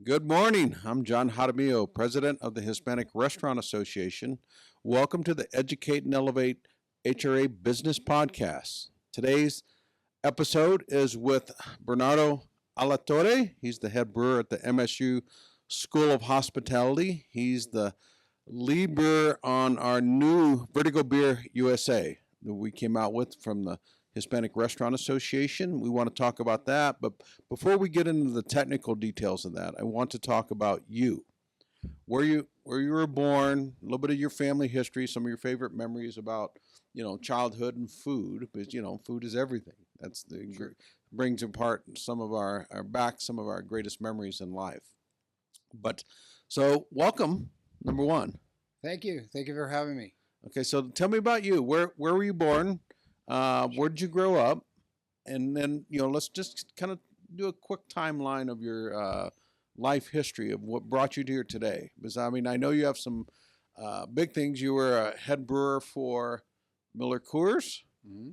Good morning. I'm John Jaramillo, President of the Hispanic Restaurant Association. Welcome to the Educate and Elevate HRA Business Podcast. Today's episode is with Bernardo Alatorre. He's the head brewer at the MSU School of Hospitality. He's the lead brewer on our new Vertigo Beer USA that we came out with from the Hispanic Restaurant Association. We want to talk about that, but before we get into the technical details of that, I want to talk about you. Where you were born, a little bit of your family history, some of your favorite memories about, childhood and food, because food is everything. That's the Sure. brings apart some of some of our greatest memories in life. But so welcome, number one. Thank you. Thank you for having me. Okay, so tell me about you. Where were you born? Where did you grow up? And then, let's just kind of do a quick timeline of your life history of what brought you to here today. Because, I know you have some big things. You were a head brewer for Miller Coors, hmm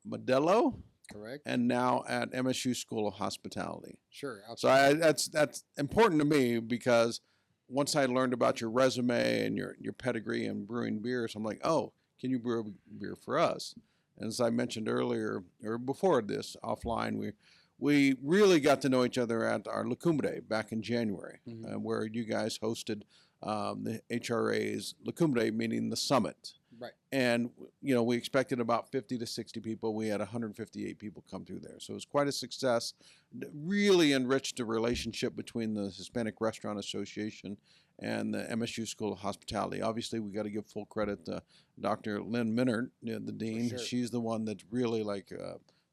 Modelo, Correct. and now at MSU School of Hospitality. Sure. So that's important to me because once I learned about your resume and your pedigree in brewing beers, I'm like, oh, can you brew a beer for us? And as I mentioned earlier, or before this offline, we really got to know each other at our La Cumbre back in January, hmm where you guys hosted the HRA's La Cumbre, meaning the summit. Right. And we expected about 50 to 60 people. We had 158 people come through there, so it was quite a success. Really enriched the relationship between the Hispanic Restaurant Association and the MSU School of Hospitality. Obviously, we got to give full credit to Dr. Lynn Minard, the dean. Sure. She's the one that's really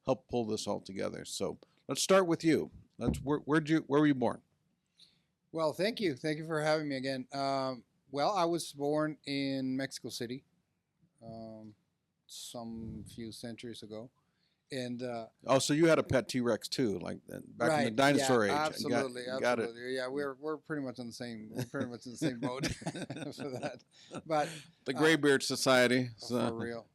helped pull this all together. So let's start with you. Where were you born? Well, thank you. Thank you for having me again. Well, I was born in Mexico City, some few centuries ago, and Oh, so you had a pet T-Rex too, like back in the dinosaur age. absolutely, Got it. absolutely. Yeah, we're pretty much in the same boat for that. But The uh, Graybeard Society. for real.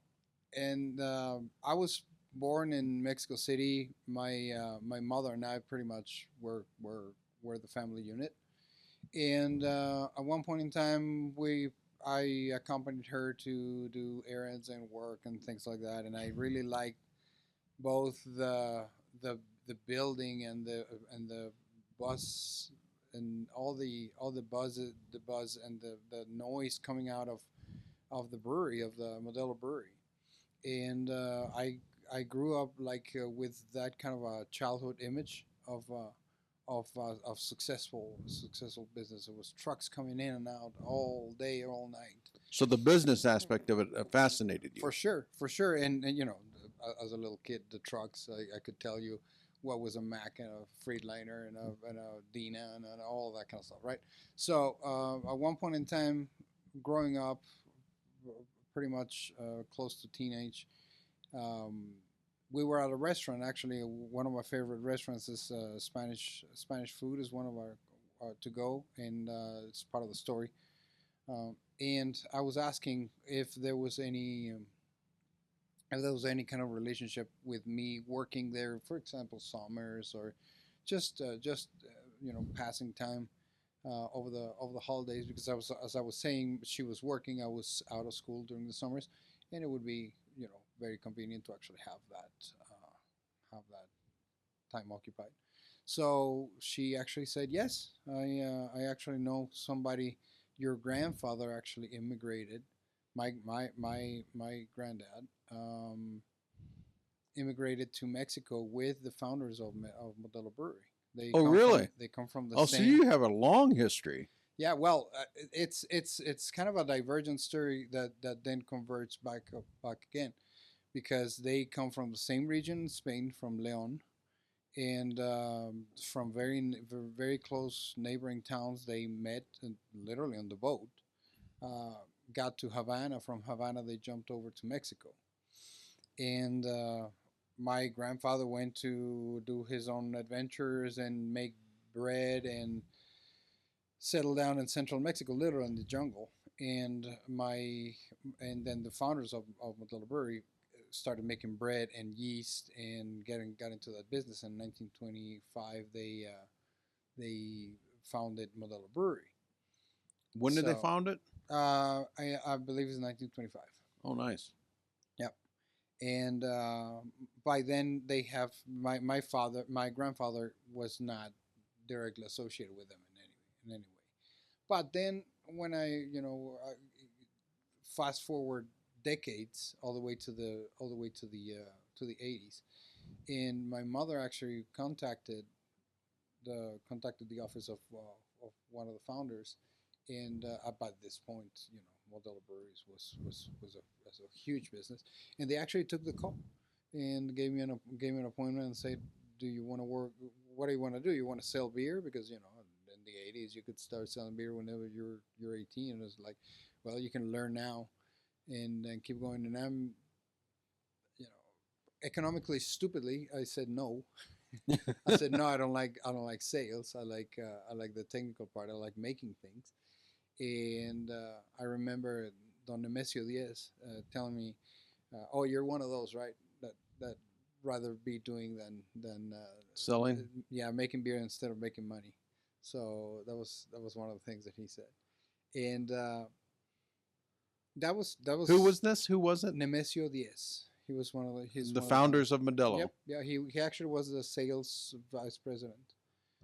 And I was born in Mexico City. My mother and I pretty much were the family unit. And at one point in time, I accompanied her to do errands and work and things like that. And I really liked both the building and the bus and all the buzz and the noise coming out of the brewery, of the Modelo Brewery. And I grew up with that kind of a childhood image of successful business. It was trucks coming in and out all day, all night. So the business aspect of it fascinated you. For sure. And as a little kid, the trucks, I could tell you what was a Mack and a Freightliner and a Dina and all that kind of stuff, right? So at one point in time, growing up, pretty much close to teenage, um, we were at a restaurant. Actually, one of my favorite restaurants is Spanish food is one of our to go, and it's part of the story. And I was asking if there was any kind of relationship with me working there, for example, summers or just passing time over the holidays, because as I was saying, she was working, I was out of school during the summers, and it would be very convenient to actually have that time occupied. So she actually said yes. I actually know somebody. Your grandfather actually immigrated. My granddad immigrated to Mexico with the founders of Modelo Brewery. Oh, really? They come from the Oh, so same. you have a long history. Yeah, well, it's kind of a divergent story that then converts back again, because they come from the same region, Spain, from Leon, and from very close neighboring towns. They met literally on the boat. Uh, Got to Havana. From Havana, they jumped over to Mexico, and my grandfather went to do his own adventures and make bread and settle down in central Mexico, literally in the jungle. And then the founders of Modelo Brewery started making bread and yeast and got into that business. In 1925, they founded Modelo Brewery. When did they So, found it? I believe it's 1925. Oh, nice. Yep. And by then they have my grandfather was not directly associated with them in any way. But then when fast forward decades all the way to the 80s, and my mother actually contacted the office of one of the founders, and by this point, Modelo Breweries was a huge business, and they actually took the call and gave me an appointment and said, "Do you want to work? What do you want to do? You want to sell beer? Because in the 80s you could start selling beer whenever you're 18." And it's like, well, you can learn now, and keep going. And I'm, economically stupidly, I said no. I said no. I don't like sales. I like the technical part. I like making things. And I remember Don Nemesio Diaz telling me, "Oh, you're one of those, right? That rather be doing than Selling? yeah, making beer instead of making money." So that was one of the things that he said. And that was Who was this? Who was it? Nemesio Diaz. He was one of The founders of Modelo. Yep. Yeah. He actually was the sales vice president.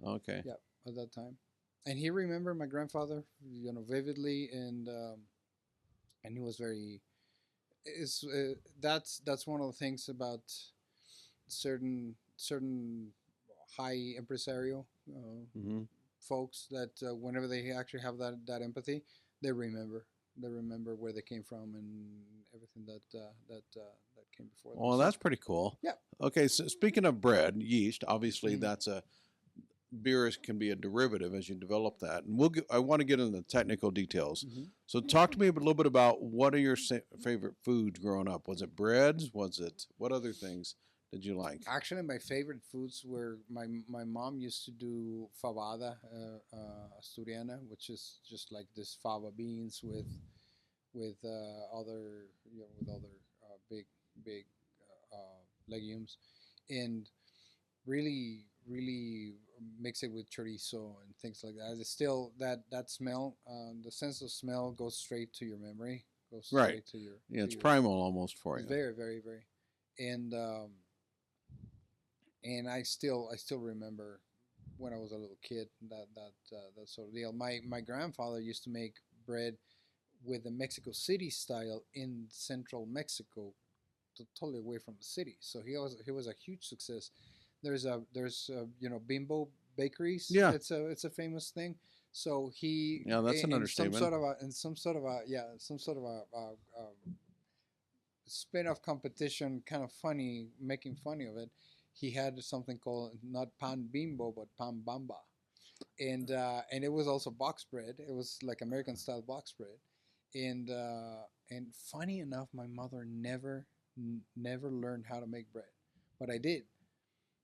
Okay. Yep. At that time, and he remembered my grandfather, vividly, and he was very. Is that's one of the things about certain high impresario Hmm. folks that whenever they actually have that empathy, they remember where they came from and everything that came before them. Well, So, that's pretty cool. yeah. Okay, so speaking of bread, yeast, obviously Mhm. that's a beer can be a derivative as you develop that, and I want to get into the technical details. Mhm. So, talk to me a little bit about what are your favorite foods growing up? Was it breads? Was it what other things did you like? Actually, my favorite foods were my mom used to do fabada asturiana, which is just like this fava beans with other with other big legumes, and really mix it with chorizo and things like that. It's still that smell, the sense of smell goes straight to your memory, goes Right. straight to your Yeah, to it's your primal almost for you. very very very, and I still remember when I was a little kid that sort of deal. My grandfather used to make bread with the Mexico City style in central Mexico, totally away from the city. So he was a huge success. There's Bimbo bakeries. Yeah. It's a famous thing. So he Yeah, that's an in some understatement. sort of a in some sort of a spin-off competition, kind of funny, making funny of it. He had something called not pan bimbo but pan bamba, and it was also box bread. It was like American style box bread, and funny enough, my mother never learned how to make bread, but I did,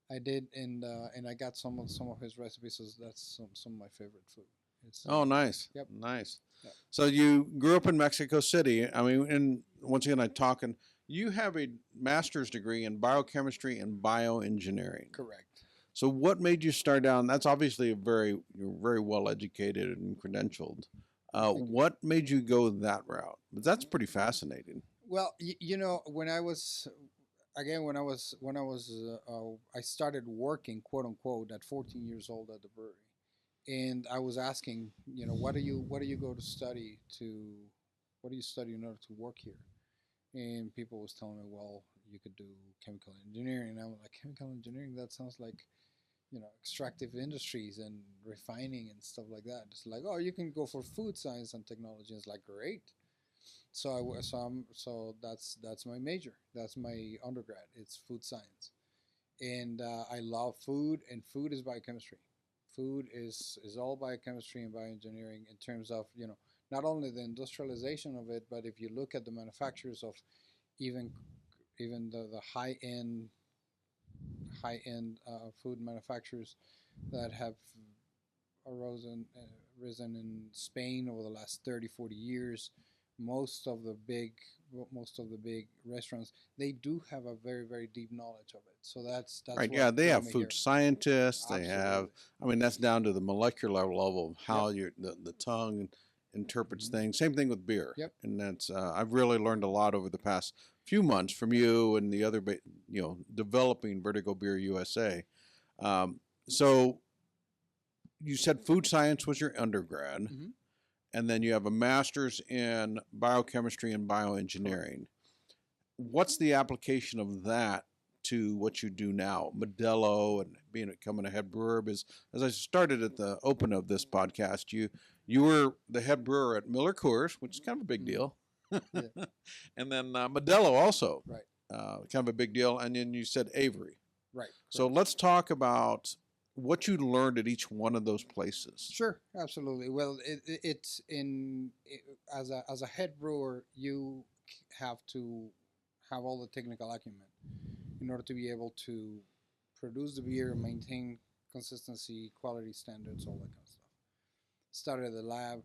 and I got some of his recipes. So that's some of my favorite food. It's Oh, nice. Yep. Nice. Yep. So you grew up in Mexico City. I mean, and once again, you have a master's degree in biochemistry and bioengineering. correct. So what made you start down? That's obviously you're very well educated and credentialed. Thank you. What made you go that route? But that's pretty fascinating. Well, when I was again I started working, quote unquote, at 14 years old at the brewery, and I was asking, what do you go to study to, what do you study in order to work here? And people was telling me, well, you could do chemical engineering, and I was like, chemical engineering? That sounds like extractive industries and refining and stuff like that. It's like, oh, you can go for food science and technology. It's like, great. So that's my major. That's my undergrad. It's food science, and I love food, and food is biochemistry. Food is all biochemistry and bioengineering in terms of not only the industrialization of it, but if you look at the manufacturers of even the high end food manufacturers that have risen in Spain over the last 30, 40 years, most of the big restaurants, they do have a very, very deep knowledge of it. So that's Right. what Yeah, they brought have me food here. scientists. They have. Absolutely. I mean, that's down to the molecular level of Yep. how the tongue interprets Mhm. things. Same thing with beer. Yep. And that's I've really learned a lot over the past few months from you and the other, developing Vertigo Beer USA. So you said food science was your undergrad, Hmm. and then you have a master's in biochemistry and Correct. bioengineering. What's the application of that to what you do now, Modelo, and becoming a head brewer? Because as I started at the open of this podcast, you were the head brewer at Miller Coors, which is kind of a big Hmm. deal, Yeah. and then Modelo also, Right. kind of a big deal, and then you said Avery. Right. So Correct. let's talk about what you learned at each one of those places. Sure. Absolutely. Well, it's as a head brewer, you have to have all the technical acumen in order to be able to produce the beer, maintain consistency, quality standards, all that kind of stuff. Started at the lab,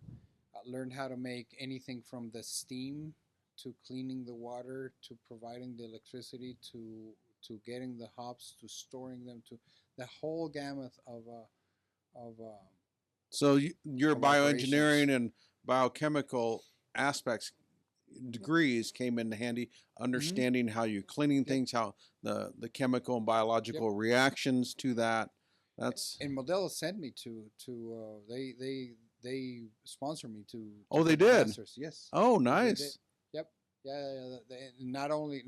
learned how to make anything from the steam to cleaning the water to providing the electricity to getting the hops to storing them to the whole gamut of So your operations. bioengineering and biochemical aspects degrees came in handy, Hmm. understanding how you're cleaning Yep. things, how the chemical and Yep. biological reactions to that. That's And Modelo sent me to they sponsored me to oh, they get my did. master's. Yes, Oh, yes, they did. nice. Yep. Yeah, yeah, yeah. Not only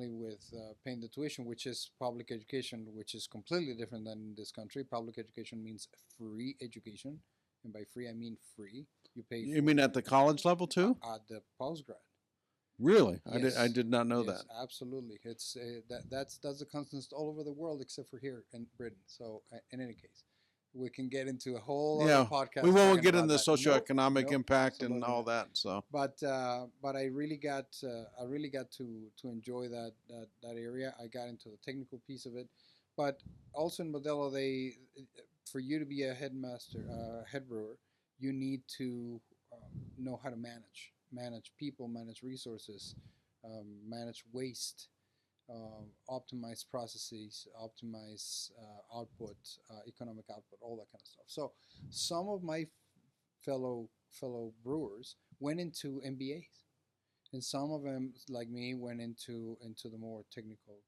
with paying the tuition, which is public education, which is completely different than in this country. Public education means free education, and by free I mean free. You pay You for mean at the college level too? at the postgrad. Really? I Yes, did not know that. yes, absolutely. It's that's the constants all over the world except for here in Britain. So in any case, we can get into a whole other Yeah, we podcast won't talking get into about the that. Nope, socioeconomic nope, impact and absolutely all not. that. So But I really got to enjoy that area. I got into the technical piece of it, but also in Modelo, they for you to be a headmaster, head brewer, you need to know how to manage people, manage resources, manage waste, optimize processes, optimize output, economic output, all that kind of stuff. So some of my fellow brewers went into MBAs, and some of them, like me, went into the more technical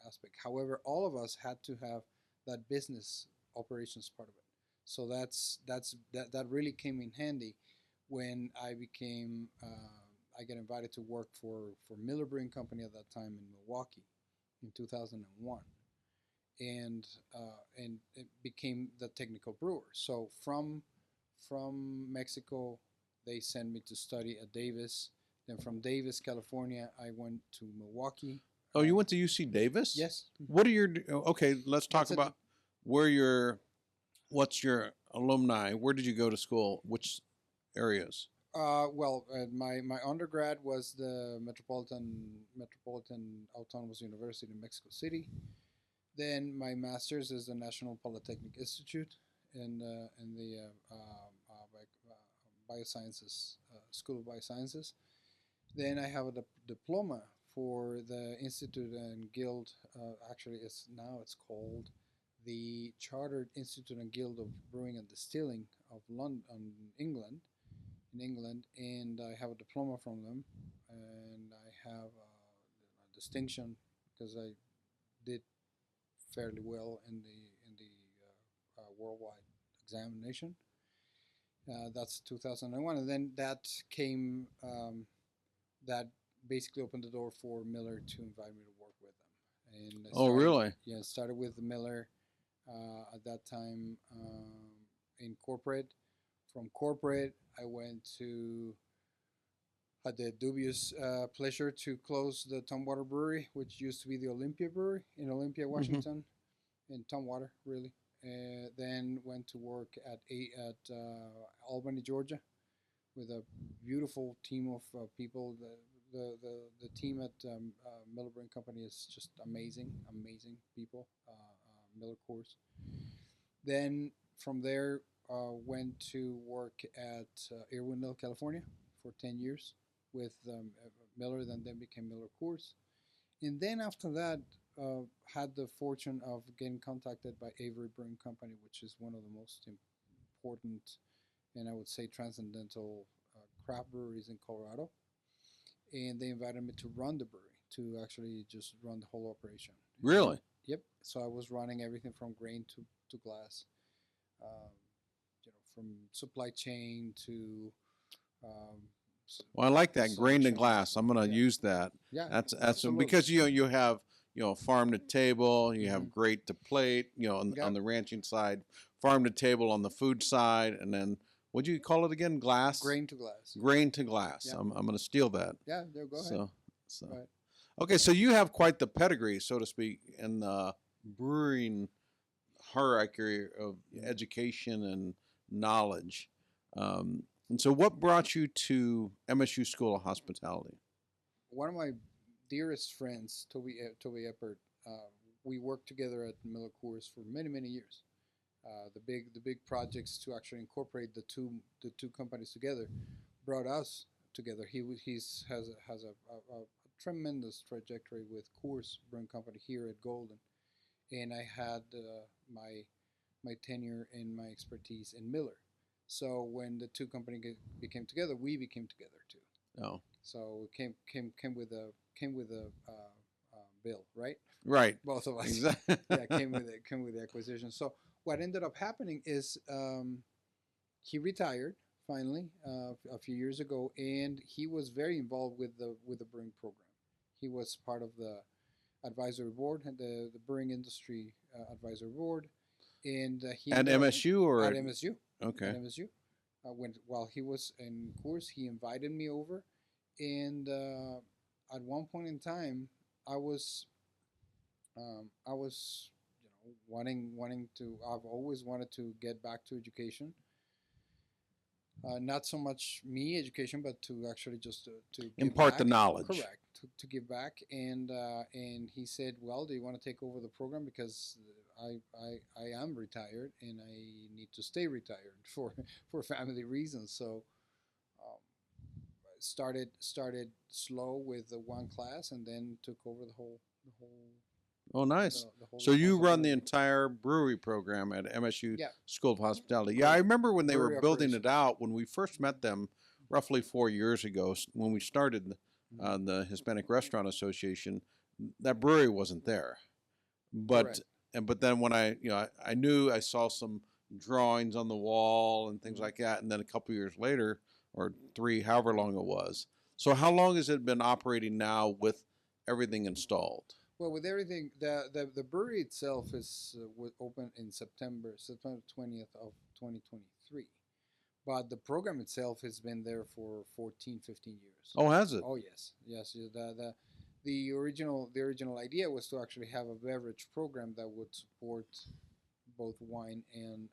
aspect. However, all of us had to have that business operations part of it. So that really came in handy when I became. I got invited to work for Miller Brewing Company at that time in Milwaukee in 2001, and it became the technical brewer. So from Mexico, they sent me to study at Davis. Then from Davis, California, I went to Milwaukee. oh, Uh, you went to UC Davis? yes, What are your okay? Let's talk that's it. about where your what's your alumni? Where did you go to school? Which areas? My undergrad was the Metropolitan Autonomous University in Mexico City. Then my master's is the National Polytechnic Institute in the Biosciences School of Biosciences. Then I have a diploma for the Institute and Guild. Actually, it's called the Chartered Institute and Guild of Brewing and Distilling of London, England, in England, and I have a diploma from them, and I have a distinction because I did fairly well in the worldwide examination. That's 2001, and then that basically opened the door for Miller to invite me to work with them. And I Oh, started, really? yeah, started with Miller at that time in corporate. From corporate, I went to had the dubious pleasure to close the Tumwater Brewery, which used to be the Olympia Brewery in Olympia, Hmm. Washington, in Tumwater, really. Then went to work at Albany, Georgia, with a beautiful team of people. The team at Miller Brewing Company is just amazing people. Miller Coors. Then from there, went to work at Irwindale, California for 10 years with Miller, and then became Miller Coors. And then after that, had the fortune of getting contacted by Avery Brewing Company, which is one of the most important and I would say transcendental craft breweries in Colorado. And they invited me to run the brewery, to actually just run the whole operation. Really? Yep. So I was running everything from grain to glass, from supply chain to. Well, I like that grain to selection. glass. I'm going to use that. Yeah, That's absolutely. because you have farm to table, you have Mhm. grate to plate, on the ranching side, farm to table on the food side, and then what do you call it again? Glass. Grain to glass. Grain to glass. Yeah. I'm going to steal that. Yeah, there. Go ahead. So. Right. Okay, so you have quite the pedigree, so to speak, in the brewing hierarchy of education and knowledge. And so, what brought you to MSU School of Hospitality? One of my dearest friends, Toby Eppert, we worked together at Miller Coors for many years. The big projects to actually incorporate the two companies together brought us together. He's has a tremendous trajectory with Coors Brewing Company here at Golden, and I had my tenure and my expertise in Miller. So when the two companies became together, we became together too. Oh, So came with a bill, right? right. Both of us. Exactly. Yeah, came with the acquisition. So what ended up happening is he retired finally a few years ago, and he was very involved with the brewing program. He was part of the advisory board, the brewing industry advisory board, and he At ended up- MSU or at MSU. Okay. At MSU. While he was in course, he invited me over, and at one point in time, I was wanting to. I've always wanted to get back to education. Not so much me education, but to actually just to give Impart the back. knowledge. Correct. To give back, and he said, "Well, do you want to take over the program because I am retired and I need to stay retired for family reasons." So started slow with the one class, and then took over the whole. Oh, nice. The whole So you run the responsibility. entire brewery program at MSU Yeah. School of Hospitality. Yeah, I remember when they Brewery were building it operations. out, when we first met them roughly 4 years ago, when we started the Hispanic Restaurant Association, that brewery wasn't there. But Correct. but then when I knew, I saw some drawings on the wall and things like that, and then a couple years later, or 3, however long it was. So how long has it been operating now with everything installed? Well, with everything, the brewery itself was open in September 20th of 2023, but the program itself has been there for 14, 15 years. Oh, has it? Oh yes. The original idea was to actually have a beverage program that would support both wine and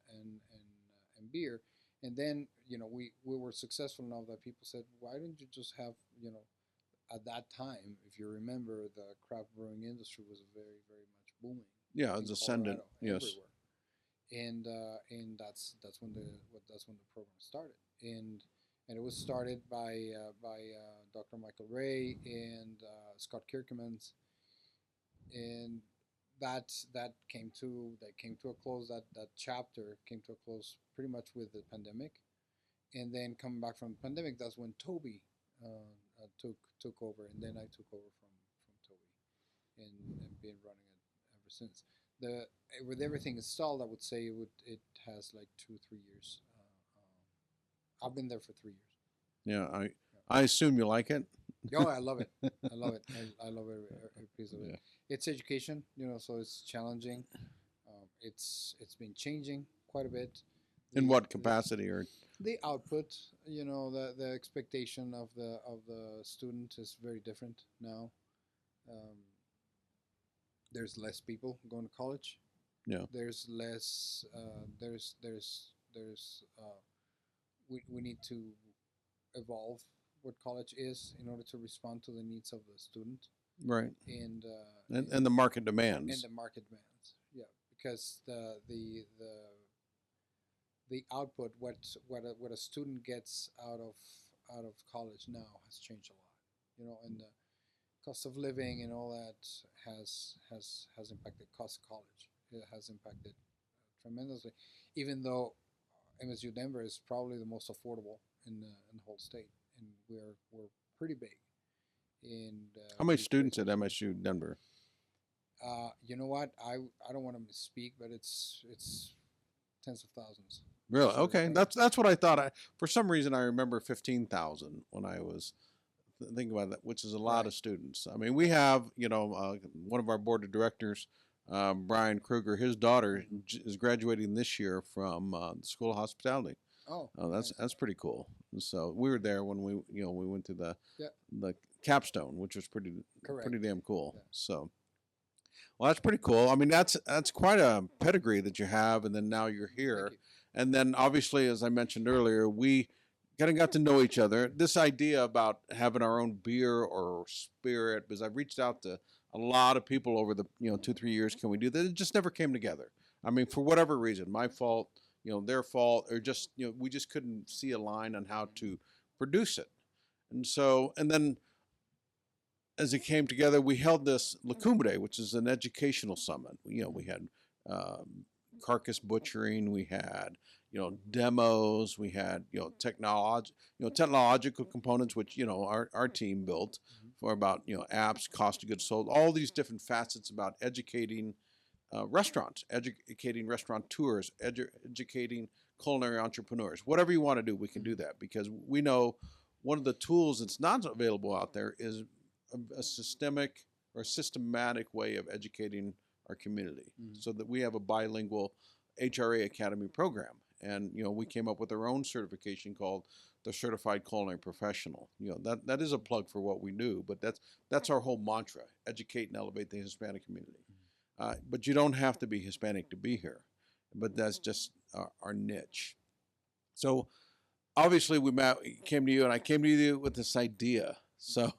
beer, and then we were successful enough that people said, why don't you just have at that time, if you remember, the craft brewing industry was very much booming. Yeah, in it's ascendant. Colorado, Yes. everywhere. And that's when the program started, and it was started by Dr. Michael Ray and Scott Kirkemans, and that came to a close. That chapter came to a close pretty much with the pandemic, and then coming back from the pandemic, that's when Toby took over, and then I took over from Toby, and been running it ever since. With everything installed, I would say it has like 2-3 years. I've been there for 3 years. Yeah, I assume you like it. Oh, I love it. I love it. I love every piece of it. Yeah. It's education, so it's challenging. It's been changing quite a bit. In what capacity? Or The output, the expectation of the student is very different now. There's less people going to college. Yeah. There's less. We need to evolve what college is in order to respond to the needs of the student right. and And the market demands. and the market demands. Yeah, because the the output, what a student gets out of college now has changed a lot. And the cost of living and all that has impacted cost of college. It has impacted tremendously, even though MSU Denver is probably the most affordable in the whole state, and we're pretty big. And How many students at MSU Denver? you know what? I don't want to misspeak, but it's tens of thousands. Really? So, Okay, that's what I thought. For some reason, I remember 15,000 when I was thinking about that, which is a lot Right. of students. I mean, we have one of our board of directors, Brian Kruger. His daughter is graduating this year from the School of Hospitality. Oh, That's nice. pretty cool. And so we were there when we went to Yeah. the capstone, which was Correct. pretty damn cool. Yeah. So. Well, that's pretty cool. I mean, that's quite a pedigree that you have, and then now you're here. Thank you. And then obviously, as I mentioned earlier, we kind of got to know each other. This idea about having our own beer or spirit, because I've reached out to a lot of people over the 2-3 years. Can we do that? It just never came together. I mean, for whatever reason, my fault, their fault, or just we just couldn't see a line on how to produce it. And then as it came together, we held this La Cumbre, which is an educational summit. We had carcass butchering, we had demos, we had technological components, which our team built for about apps, cost of goods sold, all these different facets about educating restaurants, educating restaurateurs, educating culinary entrepreneurs. Whatever you want to do, we can do that, because we know one of the tools that's not available out there is a systematic way of educating our community, so that we have a bilingual HRA Academy program. And we came up with our own certification called the Certified Culinary Professional. That is a plug for what we do, but that's our whole mantra: educate and elevate the Hispanic community. But you don't have to be Hispanic to be here, but that's just our niche. So obviously came to you, and I came to you with this idea. So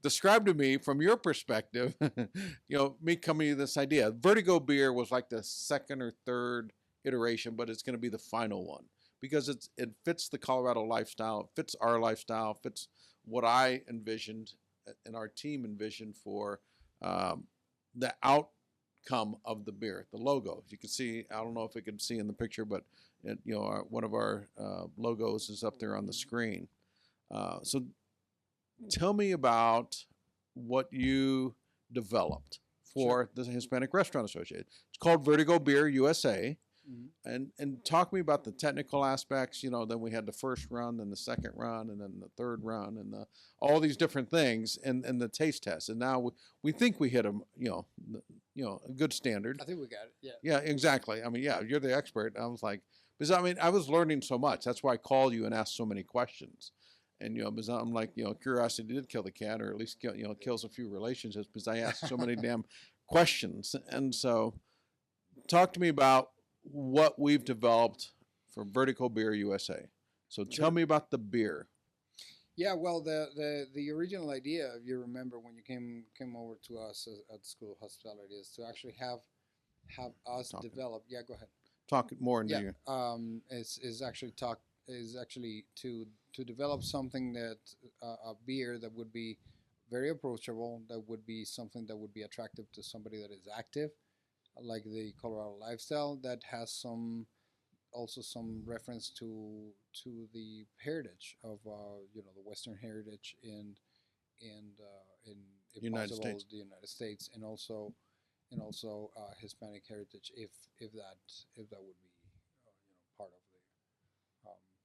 describe to me from your perspective, me coming to this idea. Vertigo Beer was like the second or third iteration, but it's going to be the final one, because it fits the Colorado lifestyle, it fits our lifestyle, fits what I envisioned and our team envisioned for the outcome of the beer, the logo. If you can see, I don't know if you can see in the picture, but one of our logos is up there on the screen. So tell me about what you developed for the Hispanic Restaurant Association. It's called Vertigo Beer USA. And talk to me about the technical aspects. Then we had the first run, then the second run, and then the third run, and all these different things, and the taste test. And now we think we hit a good standard. I think we got it. Yeah. Yeah, exactly. I mean, yeah, you're the expert. I was like, because I was learning so much. That's why I called you and asked so many questions. And because I'm like, curiosity did kill the cat, or at least kills a few relationships, because I asked so many damn questions. And so, talk to me about what we've developed for Vertigo Beer USA. So tell me about the beer. Yeah, well, the original idea, if you remember, when you came over to us at the School of Hospitality, is to actually have us develop. Yeah, go ahead. Talk more into you. Is actually to develop something that a beer that would be very approachable, that would be something that would be attractive to somebody that is active, like the Colorado lifestyle, that has also some reference to the heritage of the Western heritage in if United possible, States. the United States, and also Hispanic heritage, if that would be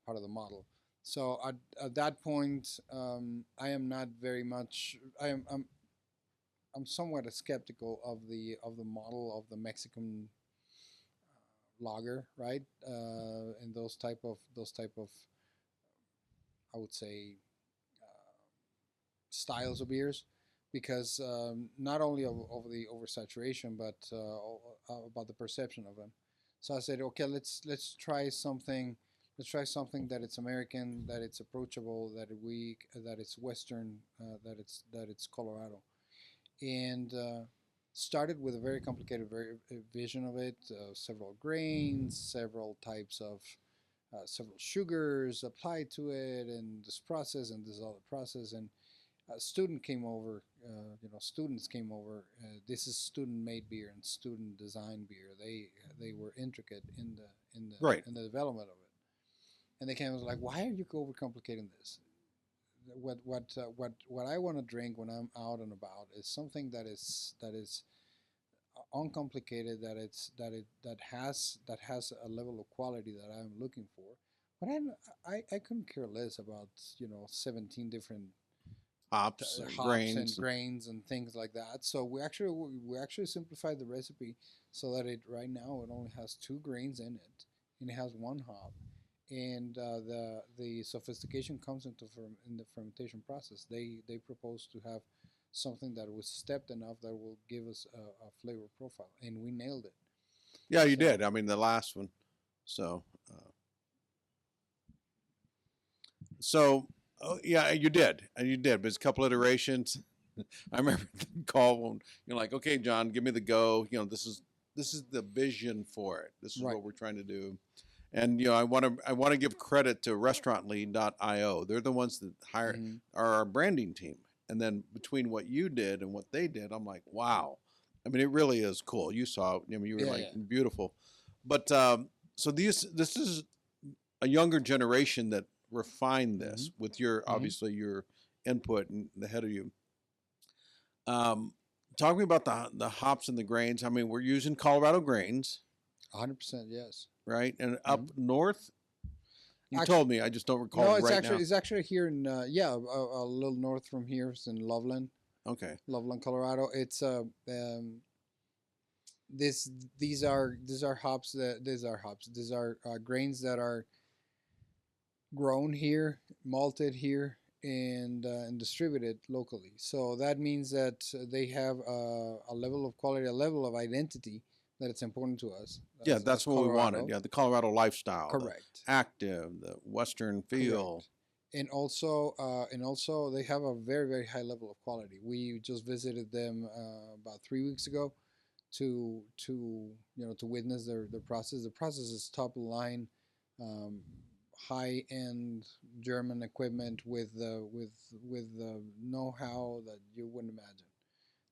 part of the model. So at that point, I am not very much. I'm somewhat skeptical of the model of the Mexican lager, right? And those type of I would say styles of beers, because not only of the oversaturation, but about the perception of them. So I said, okay, let's try something. Let's try something that it's American, that it's approachable, that it's Western, that it's Colorado, and started with a very complicated vision of it, several grains, several types of several sugars applied to it, and this process and this other process. And a student came over, students came over. This is student-made beer and student-designed beer. They were intricate in Right. the development of it, and they came and was like, "Why are you overcomplicating this? What I want to drink when I'm out and about is something that is uncomplicated, that has a level of quality that I'm looking for. But I couldn't care less about 17 different Hops and hops and grains. grains and things like that. So we actually simplified the recipe so that it right now it only has 2 grains in it, and it has 1 hop. And the sophistication comes in the fermentation process. They propose to have something that was stepped enough that will give us a flavor profile, and we nailed it. Yeah, you So- did. I mean, the last one. So, yeah, you did, and you did. But it's a couple iterations. I remember the call when you're like, "Okay, John, give me the go. This is the vision for it. This is Right. what we're trying to do." And I want to give credit to restaurantlead.io. They're the ones that Mhm. are our branding team. And then between what you did and what they did, I'm like, wow. I mean, it really is cool. You saw it. I mean, you were Yeah. beautiful. But so this is a younger generation that refined this with your obviously your input and the head of you. Talk to me about the hops and the grains. I mean, we're using Colorado grains, 100%, yes. right? And up north, you Actu- told me. I just don't recall No, it's right now. it's actually here in a little north from here. It's in Loveland, Okay. Colorado. It's these are hops these are grains that are grown here, malted here, and distributed locally. So that means that they have a level of quality, a level of identity that it's important to us. Yeah, as that's what we Colorado. wanted. Yeah, the Colorado lifestyle. Correct. The active, the Western feel. Correct. And also they have a very, very high level of quality. We just visited them about 3 weeks ago to witness their process. The process is top line, high end German equipment with the know-how that you wouldn't imagine.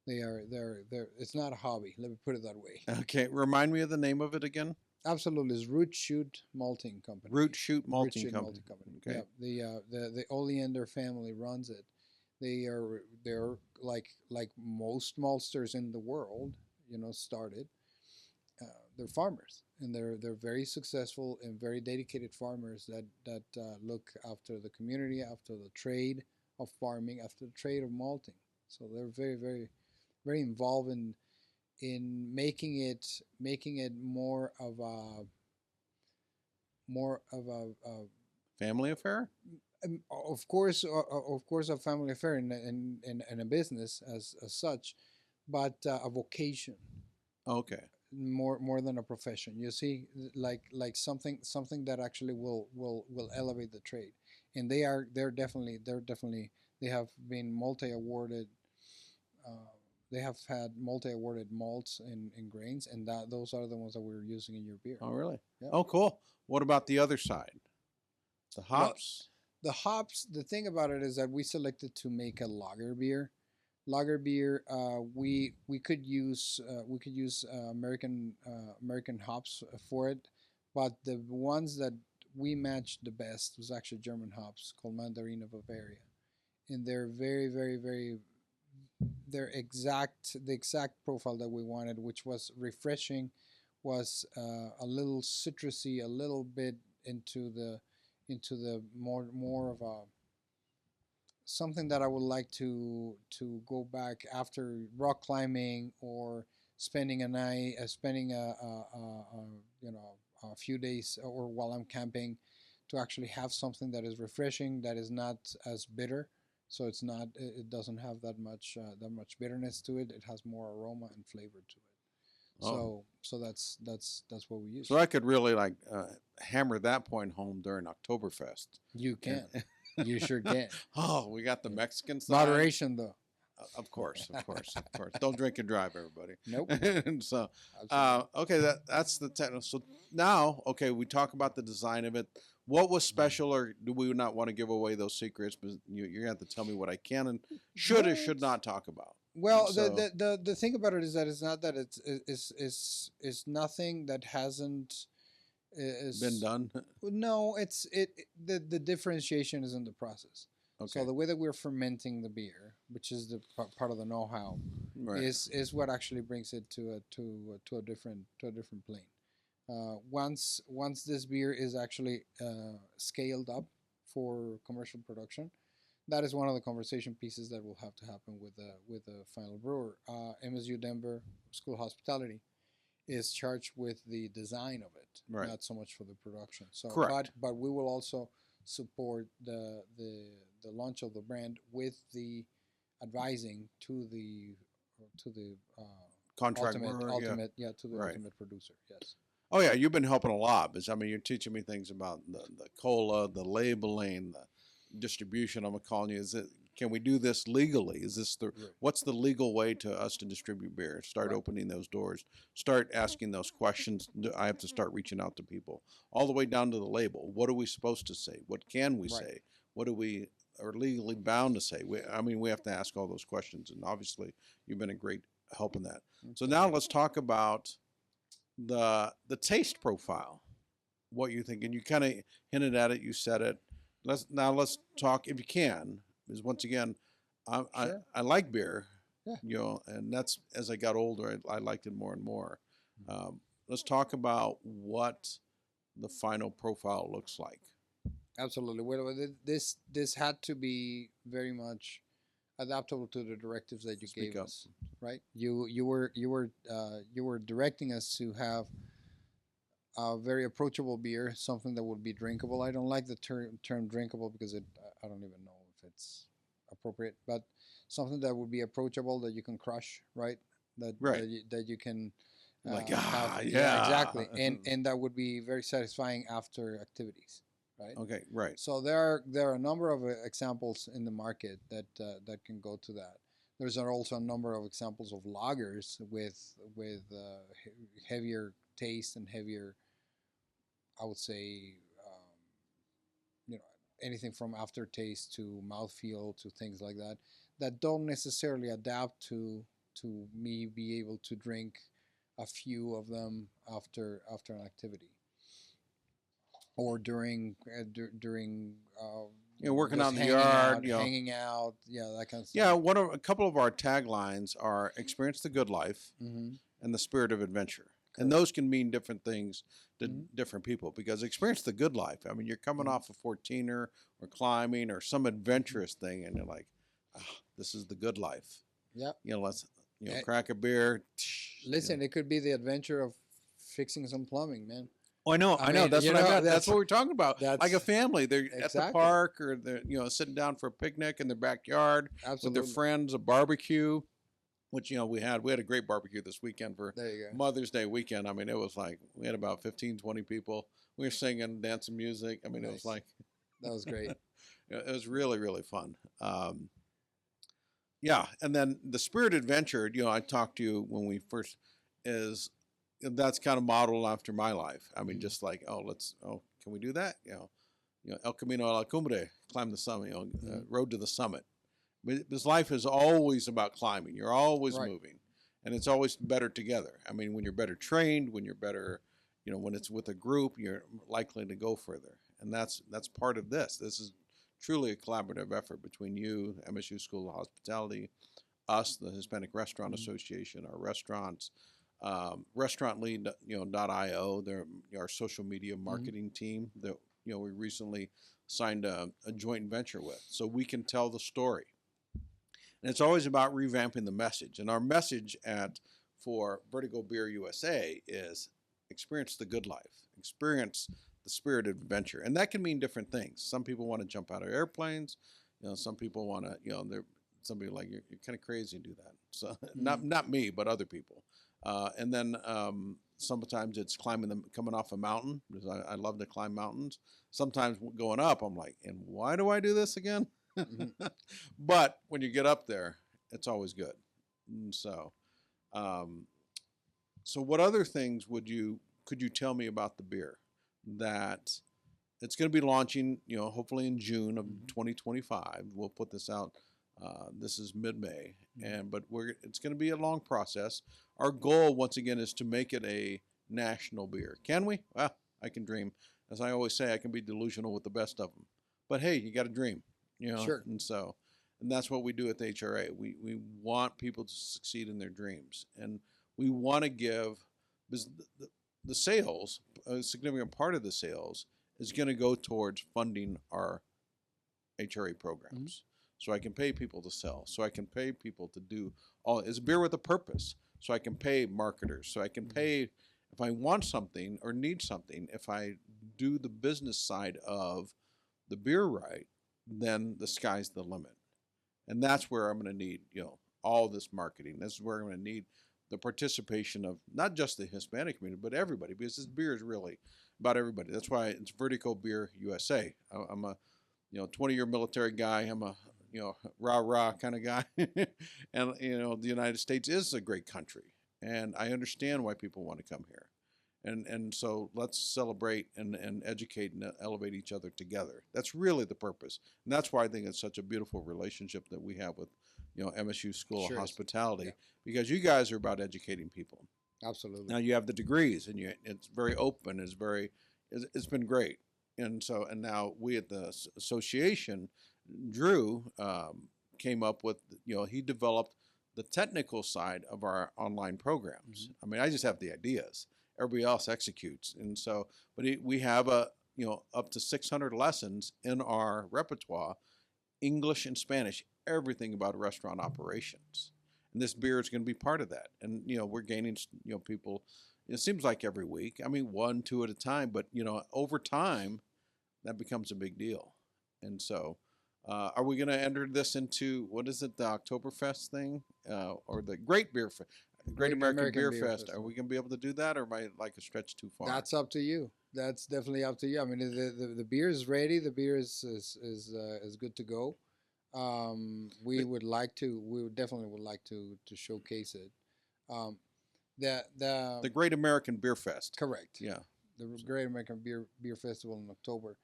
They're it's not a hobby. Let me put it that way. Okay, remind me of the name of it again. Absolutely, it's Root Shoot Malting Company. Root Shoot Malting Company. Okay. Yeah, the Oleander family runs it. They're like most maltsters in the world, started. They're farmers, and they're very successful and very dedicated farmers that look after the community, after the trade of farming, after the trade of malting. So they're very, very, very involved in making it more of a Family affair. of course a family affair and a business as such, but a vocation Okay. more than a profession. You see, like something that actually will elevate the trade, and they're definitely they have been multi-awarded. They have had multi-awarded malts and grains, and those are the ones that we're using in your beer. Oh, really? Yeah. Oh, cool. What about the other side? The hops. The hops. The thing about it is that we selected to make a lager beer. Lager beer. We could use American hops for it, but the ones that we matched the best was actually German hops called Mandarin of Bavaria, and they're very, very, very the exact profile that we wanted, which was refreshing, was a little citrusy, a little bit into the more of a something that I would like to go back after rock climbing or spending a night, spending a few days or while I'm camping, to actually have something that is refreshing, that is not as bitter. So it doesn't have that much bitterness to it. It has more aroma and flavor to it. Oh. So that's what we use. So I could really hammer that point home during Oktoberfest. You can. You sure can. Oh, we got the Mexican side. Moderation though. Of course, of course, of course. Don't drink and drive, everybody. Nope. And so, Absolutely. okay, that's the technical. So now, okay, we talk about the design of it. What was special, or do we not want to give away those secrets? But you're gonna have to tell me what I can and should or should not talk about. Well, And so, the thing about it is that it's not that it's nothing that hasn't is been done. no, the differentiation is in the process. Okay, So the way that we're fermenting the beer, which is the part of the know-how, right, is what actually brings it to a different plane. Once this beer is actually scaled up for commercial production, that is one of the conversation pieces that will have to happen with the final brewer. MSU Denver School of Hospitality is charged with the design of it, right. not so much for the production. So, Correct. but we will also support the launch of the brand with the advising to the Contract ultimate brewer, yeah. ultimate yeah to the Right. ultimate producer. Yes. Oh yeah, you've been helping a lot. Because I mean, you're teaching me things about the cola, the labeling, the distribution. I'm calling you. Is it? Can we do this legally? Is this the? Right. What's the legal way to us to distribute beer? Start Right. opening those doors. Start asking those questions. I have to start reaching out to people all the way down to the label. What are we supposed to say? What can we Right. say? What do we are legally bound to say? I mean, we have to ask all those questions, and obviously, you've been a great help in that. So now let's talk about the taste profile. What you think, and you kind of hinted at it. You said it. Let's talk if you can. Because once again, Sure. I like beer, Yeah. and that's as I got older, I liked it more and more. Let's talk about what the final profile looks like. Absolutely. Well, this had to be very much adaptable to the directives that you Speak gave up. us, right? You were directing us to have a very approachable beer, something that would be drinkable. I don't like the term drinkable because I don't even know if it's appropriate, but something that would be approachable that you can crush, right? Right. That you can Like, have, yeah. exactly, and that would be very satisfying after activities, right? Okay, right. So there are a number of examples in the market that can go to that. There's also a number of examples of lagers with heavier taste and heavier, I would say, anything from aftertaste to mouthfeel to things like that, that don't necessarily adapt to me be able to drink a few of them after an activity or during Working out just in the yard, hanging out, yeah, that kind of Yeah, stuff. a couple of our taglines are "Experience the good life" Mm-hmm. and "The spirit of adventure," and Correct. those can mean different things to Mhm. different people. Because experience the good life. I mean, you're coming Mhm. off a 14er or climbing or some adventurous thing, and you're like, "This is the good life." Yep. Let's Eh, crack a beer. Listen, it could be the adventure of fixing some plumbing, man. Oh, I know. I That's mean, what you I know, meant. That's that's- what we're talking about. Like a that's- family, they're at the Exactly. park or they're sitting down for a picnic in their backyard with Absolutely. their friends, a barbecue. Which we had a great barbecue this weekend for There you go. Mother's Day weekend. I mean, it was like we had about 15, 20 people. We were singing, dancing music. I mean, it was Nice. like That was great. it was really, really fun. Yeah, and then the spirit adventure. I talked to you when we first that's kind of modeled after my life. I mean, Mhm. just like can we do that? El Camino a la Cumbre, climb the summit. Road to the summit. This life is always about climbing. You're always Right. moving, and it's always better together. I mean, when you're better trained, when you're better, when it's with a group, you're likely to go further. And that's part of this. This is truly a collaborative effort between you, MSU School of Hospitality, us, the Hispanic Restaurant Mhm. Association, our restaurants, restaurantlead.io. They're our social media marketing team that we recently signed a joint venture with, so we can tell the story. And it's always about revamping the message. And our message for Vertigo Beer USA is experience the good life, experience the spirit of adventure. And that can mean different things. Some people want to jump out of airplanes. Some people want to, some people like, you're kind of crazy to do that. So not me, but other people. And then sometimes it's coming off a mountain, because I love to climb mountains. Sometimes going up, I'm like, and why do I do this again? Mhm. But when you get up there, it's always good. And um, so what other things could you tell me about the beer that it's going to be launching, hopefully in June of 2025. We'll put this out. This is mid-May, but it's going to be a long process. Our goal, once again, is to make it a national beer. Can we? Well, I can dream. As I always say, I can be delusional with the best of them. But hey, you got to dream, Sure. And that's what we do at the HRA. We want people to succeed in their dreams, and we want to give, because the sales, a significant part of the sales, is going to go towards funding our HRA programs. So I can pay people to sell. So I can pay people to do all. It's beer with a purpose. So I can pay marketers. So I can pay if I want something or need something. If I do the business side of the beer right, then the sky's the limit. And that's where I'm going to need, all this marketing. This is where I'm going to need the participation of not just the Hispanic community, but everybody, because this beer is really about everybody. That's why it's Vertigo Beer USA. I'm a 20-year military guy. I'm a rah kind of guy. And the United States is a great country, and I understand why people want to come here. And so let's celebrate and educate and elevate each other together. That's really the purpose. And that's why I think it's such a beautiful relationship that we have with MSU School of Hospitality, because you guys are about educating people. Absolutely. Now you have the degrees, and it's very open. It's been great. And now we at the association, Drew came up with, he developed the technical side of our online programs. I mean, I just have the ideas. Everybody else executes. And so, but we have up to 600 lessons in our repertoire, English and Spanish, everything about restaurant operations. And this beer is going to be part of that. And, we're gaining, people, it seems like every week. I mean, 1, 2 at a time, but, over time, that becomes a big deal. And so, are we going to enter this into, what is it, the Oktoberfest thing, or the Great American Beer Fest? Are we going to be able to do that, or am I like a stretch too far? That's up to you. That's definitely up to you. I mean, the beer is ready. The beer is good to go. We definitely would like to showcase it. The Great American Beer Fest. Correct. Yeah. The Great American Beer Festival in October.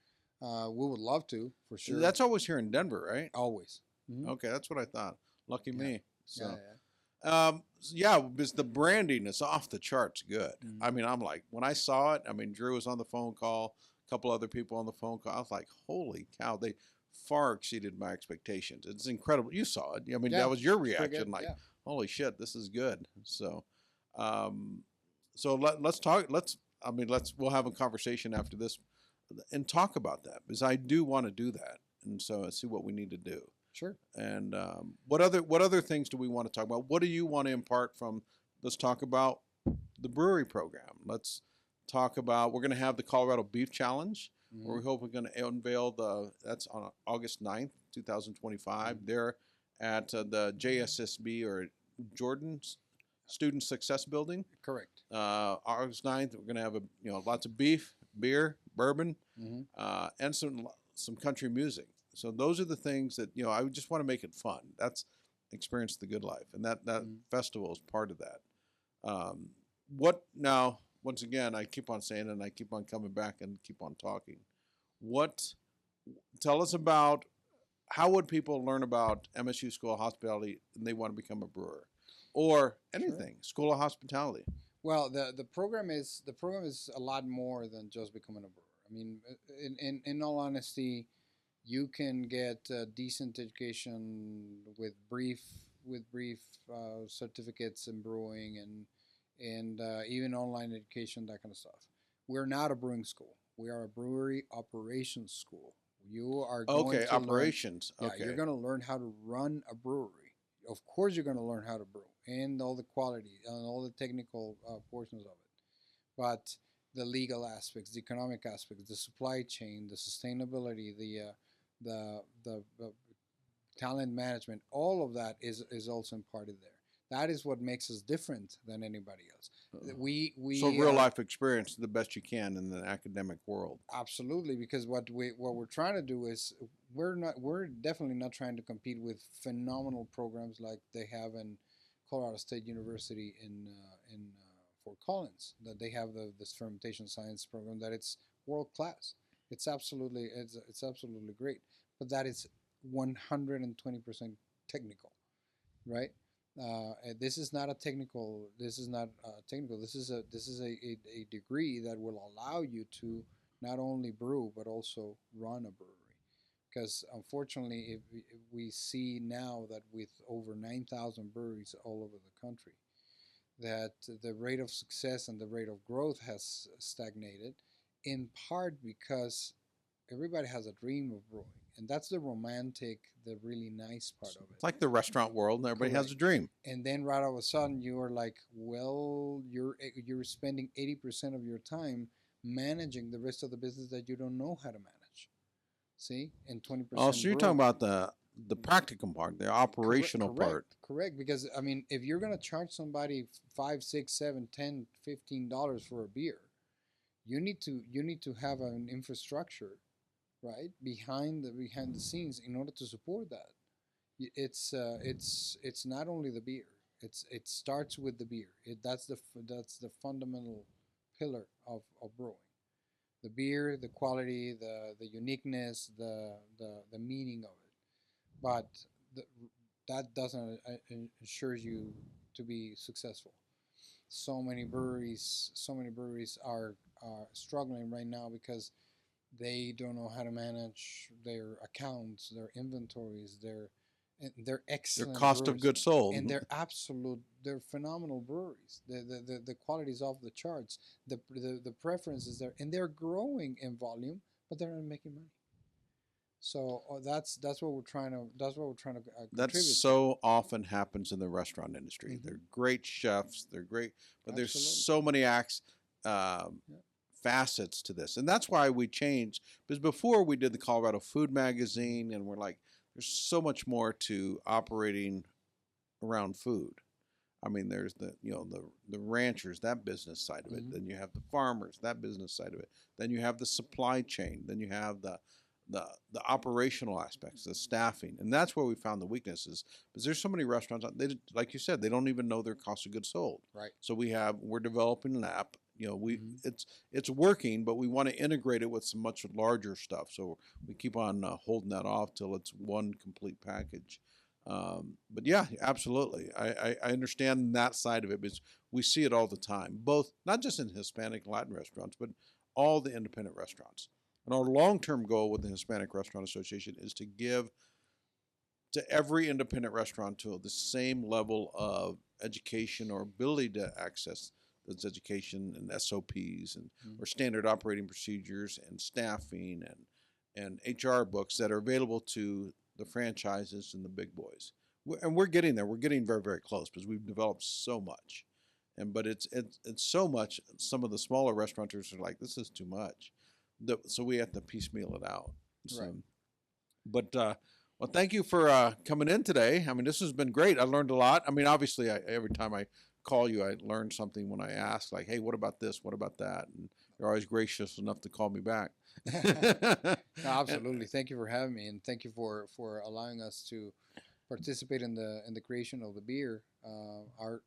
We would love to, for sure. That's always here in Denver, right? Always. Okay, that's what I thought. Lucky me. So, because the branding is off the charts good. I mean, I'm like, when I saw it, I mean, Drew was on the phone call, a couple other people on the phone call. I was like, holy cow, they far exceeded my expectations. It's incredible. You saw it. I mean, that was your reaction. Like, holy shit, this is good. So, let's talk. We'll have a conversation after this and talk about that, because I do want to do that. And so let's see what we need to do. Sure. And what other things do we want to talk about? What do you want to impart from? Let's talk about the brewery program. Let's talk about, we're going to have the Colorado Beef Challenge, where we hope we're going to unveil that's on August 9th, 2025. There at the JSSB, or Jordan's Student Success Building. Correct. August 9th, we're going to have lots of beef, beer, bourbon, and some country music. So those are the things that, I just want to make it fun. That's Experience the Good Life. And that festival is part of that. Now, once again, I keep on saying it, and I keep on coming back and keep on talking. Tell us about, how would people learn about MSU School of Hospitality and they want to become a brewer, or anything, School of Hospitality? Well, the program is a lot more than just becoming a brewer. I mean, in all honesty, you can get a decent education with brief certificates in brewing and even online education, that kind of stuff. We're not a brewing school. We are a brewery operations school. You are going to operations. You're going to learn how to run a brewery. Of course, you're going to learn how to brew and all the quality and all the technical portions of it. But the legal aspects, the economic aspects, the supply chain, the sustainability, the talent management, all of that is also imparted there. That is what makes us different than anybody else. So real life experience the best you can in the academic world. Absolutely, because what we're trying to do is, we're definitely not trying to compete with phenomenal programs like they have in Colorado State University in Fort Collins, that they have this fermentation science program that it's world class. It's absolutely great, but that is 120% technical, right? This is not a technical. This is not technical. This is a degree that will allow you to not only brew but also run a brewery. Because unfortunately, if we see now that with over 9,000 breweries all over the country, that the rate of success and the rate of growth has stagnated, in part because everybody has a dream of brewing, and that's the romantic, the really nice part of it. It's like the restaurant world, and everybody has a dream. And then right all of a sudden, you are like, well, you're spending 80% of your time managing the rest of the business that you don't know how to manage. See, and 20%. Oh, so you're talking about the practical part, the operational part. Correct. Because I mean, if you're gonna charge somebody $5, $6, $7, $10, $15 for a beer, you need to have an infrastructure, right, behind the scenes in order to support that. It's not only the beer. It starts with the beer. That's the fundamental pillar of brewing. The beer, the quality, the uniqueness, the meaning of it. But that doesn't ensure you to be successful. So many breweries are struggling right now because they don't know how to manage their accounts, their inventories, their excellent Their cost breweries, of goods sold, and they're phenomenal breweries. The quality is off the charts. The preference is there, and they're growing in volume, but they're not making money. So that's what we're trying to contribute. That so often happens in the restaurant industry. Mm-hmm. They're great chefs, they're great, but Absolutely. there's so many facets to this, and that's why we changed. Because before we did the Colorado Food Magazine, and we're like, there's so much more to operating around food. I mean, there's the ranchers, that business side of it. Mm-hmm. Then you have the farmers, that business side of it. Then you have the supply chain. Then you have the operational aspects, the staffing, and that's where we found the weaknesses. Because there's so many restaurants, they, like you said, they don't even know their cost of goods sold. Right. So we're developing an app. Mm-hmm. It's working, but we want to integrate it with some much larger stuff. So we keep on holding that off till it's one complete package. But yeah, absolutely, I understand that side of it because we see it all the time, both not just in Hispanic Latin restaurants, but all the independent restaurants. And our long-term goal with the Hispanic Restaurant Association is to give to every independent restaurateur the same level of education or ability to access those education and SOPs and or standard operating procedures and staffing and HR books that are available to the franchises and the big boys. And we're getting there. We're getting very, very close because we've developed so much. But it's so much. Some of the smaller restaurateurs are like, this is too much. So we have to piecemeal it out. So, Right. But well, thank you for coming in today. I mean, this has been great. I learned a lot. I mean, obviously, every time I call you, I learn something when I ask, like, hey, what about this? What about that? And you're always gracious enough to call me back. No, absolutely. Thank you for having me, and thank you for allowing us to participate in the creation of the beer. Our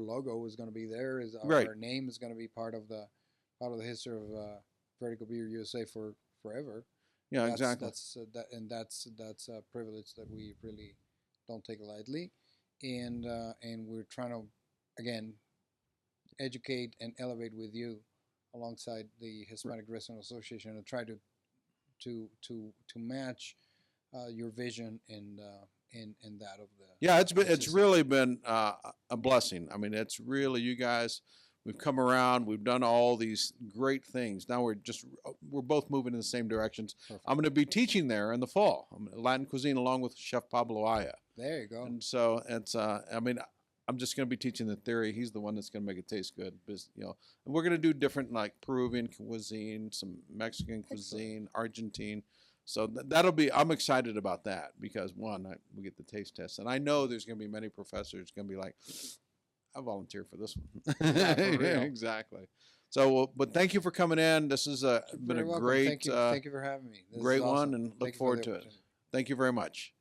logo is going to be there. Our name is going to be part of the history of Vertigo Beer USA for forever. Yeah, exactly. That's a privilege that we really don't take lightly, and we're trying to again educate and elevate with you alongside the Hispanic Restaurant Association and try to match your vision and that of the it's really been a blessing. I mean, it's really you guys. We've come around. We've done all these great things. Now we're both moving in the same directions. Perfect. I'm going to be teaching there in the fall. Latin cuisine along with Chef Pablo Aya. There you go. And so it's I'm just going to be teaching the theory. He's the one that's going to make it taste good. And we're going to do different like Peruvian cuisine, some Mexican cuisine, Argentine. So that'll be. I'm excited about that because one, we get the taste test, and I know there's going to be many professors going to be like, I volunteer for this one. Yeah, for real. Exactly. So, but thank you for coming in. This has been a great, thank you for having me. Great one, and look forward to it. Thank you very much.